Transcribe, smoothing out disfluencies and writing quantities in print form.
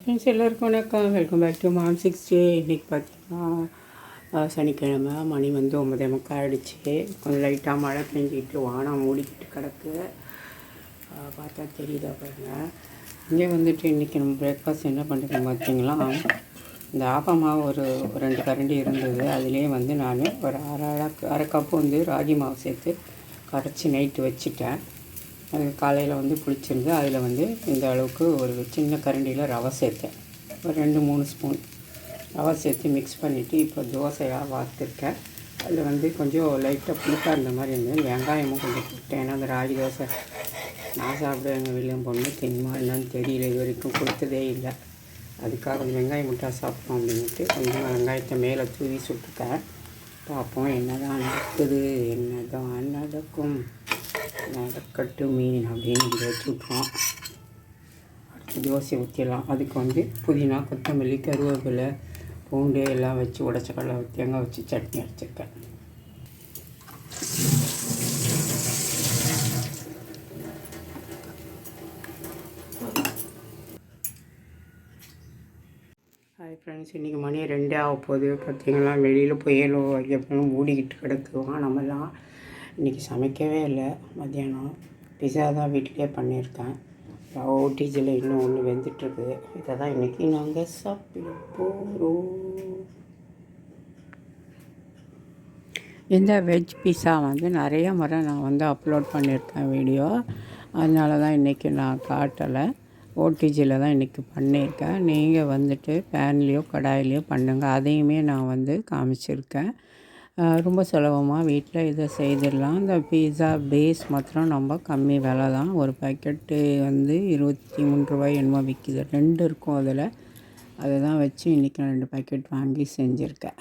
Friends எல்லாருக்கும் வணக்கம். Welcome back to மாம் 6 இன்றைக்கி பார்த்தீங்கன்னா சனிக்கிழமை மணி வந்து 9:45 ஆகிடுச்சு. கொஞ்சம் லைட்டாக மழை பெஞ்சிக்கிட்டு வானம் மூடிக்கிட்டு கிடக்கு. பார்த்தா தெரியுதா பாருங்கள். இங்கே வந்துட்டு இன்றைக்கி நம்ம பிரேக்ஃபாஸ்ட் என்ன பண்ணுறோம் பார்த்தீங்களா, இந்த ஆப்பமாவு ஒரு 2 கரண்டி இருந்தது. அதுலேயே வந்து நான் ஒரு அரை கப்பு வந்து ராகி மாவு சேர்த்து கரைச்சி நைட்டு வச்சுட்டேன். அது காலையில் வந்து புளிச்சிருந்து அதில் வந்து இந்த அளவுக்கு ஒரு சின்ன கரண்டியில் ரவை சேர்த்தேன். ஒரு 2-3 ஸ்பூன் ரவை சேர்த்து மிக்ஸ் பண்ணிவிட்டு இப்போ தோசையாக வார்த்துருக்கேன். அதில் வந்து கொஞ்சம் லைட்டாக புளிப்பாக இருந்த மாதிரி இருந்தது. வெங்காயமும் கொஞ்சம் போட்டேன். ஏன்னா அந்த ராகி தோசை நான் சாப்பிடுவேன், எங்கள் வீட்லையும் பொண்ணு தின்மா என்னன்னு தெரியல, இது வரைக்கும் கொடுத்ததே இல்லை. அதுக்காக கொஞ்சம் வெங்காயம் முட்டா சாப்பிட்டோம் அப்படின்ட்டு கொஞ்சம் வெங்காயத்தை மேலே தூவி சுட்டுட்டேன். பார்ப்போம் என்ன தான் நடக்குது, என்ன தான் நடக்கும், நடக்கட்டும் மீன் அப்படின்னு நம்ம வச்சு விட்ருவோம். அடுத்து தோசை ஊற்றிடலாம். அதுக்கு வந்து புதினா, கொத்தமல்லி, கருவேப்பிலை, பூண்டு எல்லாம் வச்சு உடச்ச கடலை தேங்காய் வச்சு சட்னி அரைச்சிருக்கேன். ஹாய் ஃப்ரெண்ட்ஸ், இன்றைக்கி மணி 2 ஆக போகுது. பார்த்தீங்களா, வெளியில் புயலோ எப்பவும் மூடிக்கிட்டு கிடக்கு வானமெல்லாம். இன்றைக்கி சமைக்கவே இல்லை. மத்தியானம் பிஸா தான் வீட்டிலே பண்ணியிருக்கேன். ஓடிஜியில் இன்னும் ஒன்று வெந்துட்டுருக்கு. இதை தான் இன்றைக்கி நாங்கள் சாப்பிட போகிறோம். இந்த வெஜ் பிஸா வந்து நிறைய முறை நான் வந்து அப்லோட் பண்ணியிருக்கேன் வீடியோ. அதனால தான் இன்றைக்கி நான் காட்டலை. ஓடிஜியில் தான் இன்றைக்கி பண்ணியிருக்கேன். நீங்கள் வந்துட்டு பேன்லேயோ கடாயிலையோ பண்ணுங்கள். அதையுமே நான் வந்து காமிச்சிருக்கேன். ரொம்ப சுலபமாக வீட்டில் இதை செய்திடலாம். இந்த பீஸா பேஸ் மாத்திரம் நம்ம கம்மி விலை தான். ஒரு பேக்கெட்டு வந்து 23 ரூபாய் என்னமோ விற்கிது. 2 இருக்கும் அதில். அதை தான் வச்சு இன்றைக்கி நான் 2 பேக்கெட் வாங்கி செஞ்சுருக்கேன்.